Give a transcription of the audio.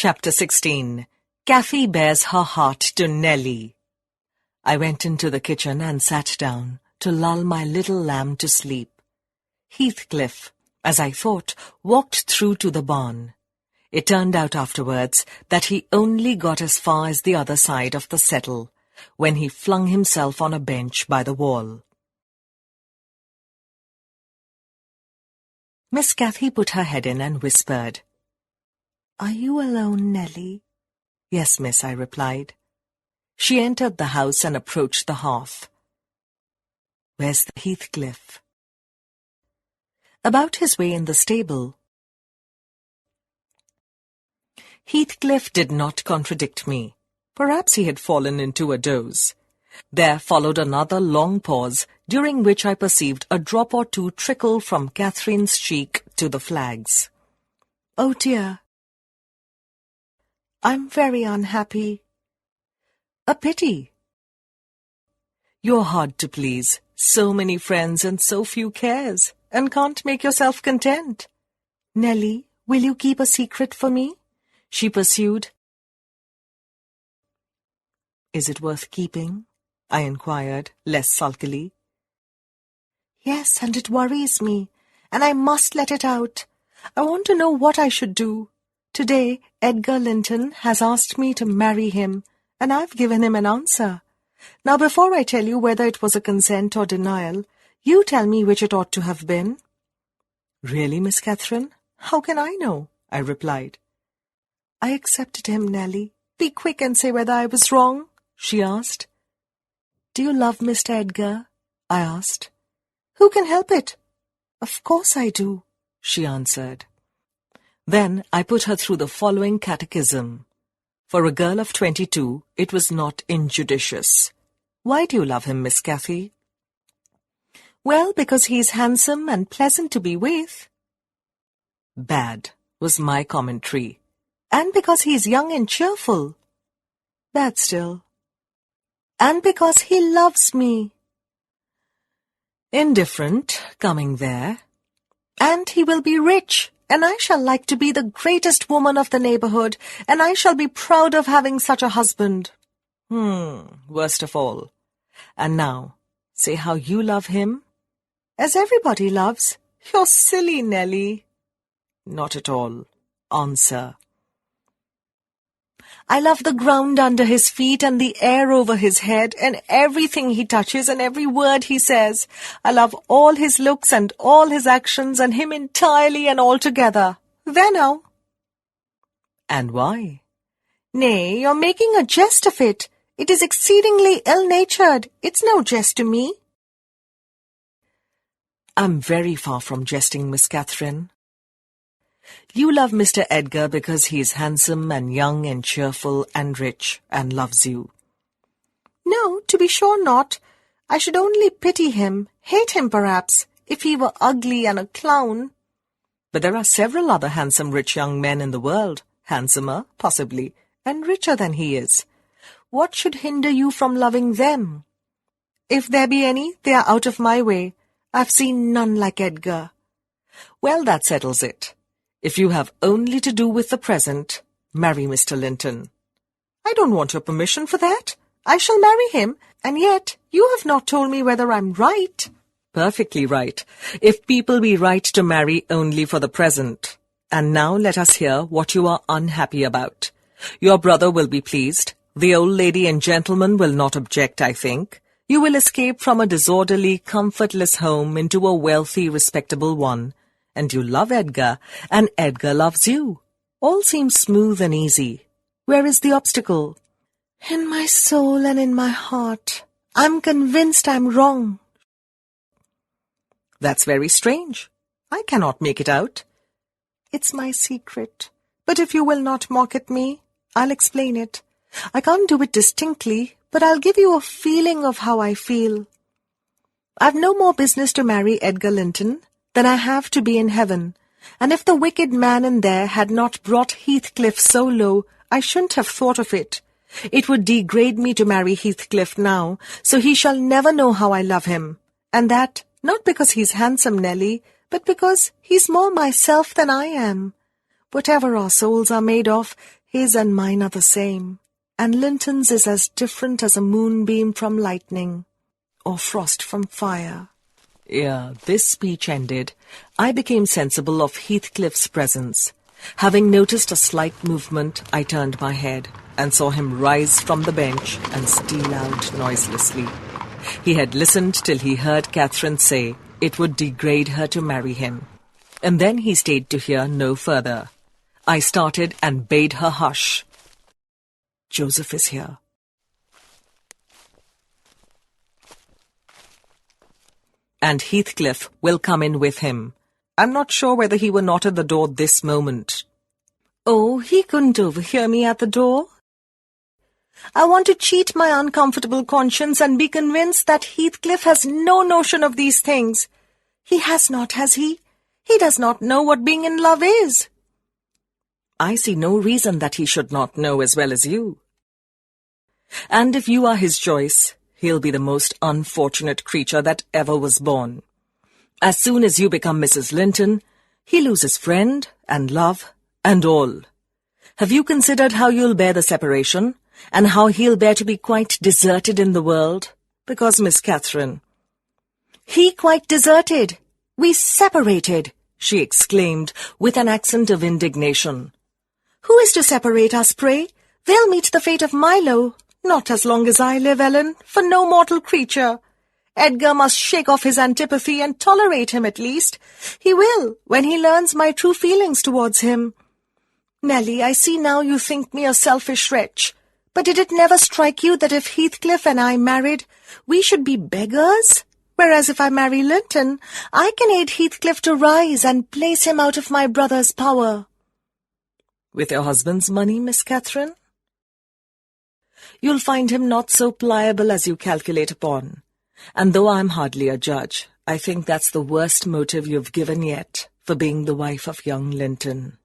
Chapter 16. Kathy Bears Her Heart to Nellie. I went into the kitchen and sat down to lull my little lamb to sleep. Heathcliff, as I thought, walked through to the barn. It turned out afterwards that he only got as far as the other side of the settle, when he flung himself on a bench by the wall. Miss Cathy put her head in and whispered, "Are you alone, Nellie?" "Yes, miss," I replied. She entered the house and approached the hearth. "Where's the Heathcliff?" "About his way in the stable." Heathcliff did not contradict me. Perhaps he had fallen into a doze. There followed another long pause, during which I perceived a drop or two trickle from Catherine's cheek to the flags. "Oh dear. I'm very unhappy." "A pity. You're hard to please, so many friends and so few cares, and can't make yourself content." "Nellie, will you keep a secret for me?" she pursued. "Is it worth keeping?" I inquired, less sulkily. "Yes, and it worries me, and I must let it out. I want to know what I should do. Today, Edgar Linton has asked me to marry him, and I've given him an answer. Now, before I tell you whether it was a consent or denial, you tell me which it ought to have been." "Really, Miss Catherine? How can I know?" I replied. "I accepted him, Nellie. Be quick and say whether I was wrong," she asked. "Do you love Mr. Edgar?" I asked. "Who can help it?" "Of course I do," she answered. Then I put her through the following catechism. For a girl of 22, it was not injudicious. "Why do you love him, Miss Cathy?" "Well, because he's handsome and pleasant to be with." "Bad," was my commentary. "And because he's young and cheerful." "Bad still." "And because he loves me." "Indifferent, coming there." "And he will be rich, and I shall like to be the greatest woman of the neighborhood, and I shall be proud of having such a husband." Worst of all. And now, say how you love him." "As everybody loves." "You're silly, Nellie." "Not at all. Answer." "I love the ground under his feet and the air over his head and everything he touches and every word he says. I love all his looks and all his actions and him entirely and altogether. There now." "And why?" "Nay, you're making a jest of it. It is exceedingly ill-natured. It's no jest to me." "I'm very far from jesting, Miss Catherine. You love Mr. Edgar because he is handsome and young and cheerful and rich and loves you." "No, to be sure not. I should only pity him, hate him perhaps, if he were ugly and a clown." "But there are several other handsome rich young men in the world, handsomer, possibly, and richer than he is. What should hinder you from loving them?" "If there be any, they are out of my way. I've seen none like Edgar." "Well, that settles it. If you have only to do with the present, marry Mr. Linton." "I don't want your permission for that. I shall marry him, and yet you have not told me whether I'm right." "Perfectly right, if people be right to marry only for the present. And now let us hear what you are unhappy about. Your brother will be pleased. The old lady and gentleman will not object, I think. You will escape from a disorderly, comfortless home into a wealthy, respectable one. And you love Edgar, and Edgar loves you. All seems smooth and easy. Where is the obstacle?" "In my soul and in my heart. I'm convinced I'm wrong." "That's very strange. I cannot make it out." "It's my secret. But if you will not mock at me, I'll explain it. I can't do it distinctly, but I'll give you a feeling of how I feel. I've no more business to marry Edgar Linton than I have to be in heaven, and if the wicked man in there had not brought Heathcliff so low, I shouldn't have thought of it. It would degrade me to marry Heathcliff now, so he shall never know how I love him, and that not because he's handsome, Nellie, but because he's more myself than I am. Whatever our souls are made of, His and mine are the same, and Linton's is as different as a moonbeam from lightning, or frost from fire. Ere this speech ended, I became sensible of Heathcliff's presence. Having noticed a slight movement, I turned my head and saw him rise from the bench and steal out noiselessly. He had listened till he heard Catherine say it would degrade her to marry him, and then he stayed to hear no further. I started and bade her hush. Joseph is here. And Heathcliff will come in with him. I'm not sure whether he were not at the door this moment. Oh, he couldn't overhear me at the door. I want to cheat my uncomfortable conscience and be convinced that Heathcliff has no notion of these things. He has not, has he? He does not know what being in love is. I see no reason that he should not know as well as you. And if you are his choice, he'll be the most unfortunate creature that ever was born. As soon as you become Mrs. Linton, he loses friend and love and all. Have you considered how you'll bear the separation, and how he'll bear to be quite deserted in the world? Because Miss Catherine— He quite deserted. We separated, she exclaimed with an accent of indignation. Who is to separate us, pray? They'll meet the fate of Milo. Not as long as I live, Ellen, for no mortal creature. Edgar must shake off his antipathy and tolerate him at least. He will, when he learns my true feelings towards him. Nelly, I see now you think me a selfish wretch. But did it never strike you that if Heathcliff and I married, we should be beggars? Whereas if I marry Linton, I can aid Heathcliff to rise and place him out of my brother's power. With your husband's money, Miss Catherine? You'll find him not so pliable as you calculate upon. And though I'm hardly a judge, I think that's the worst motive you've given yet for being the wife of young Linton.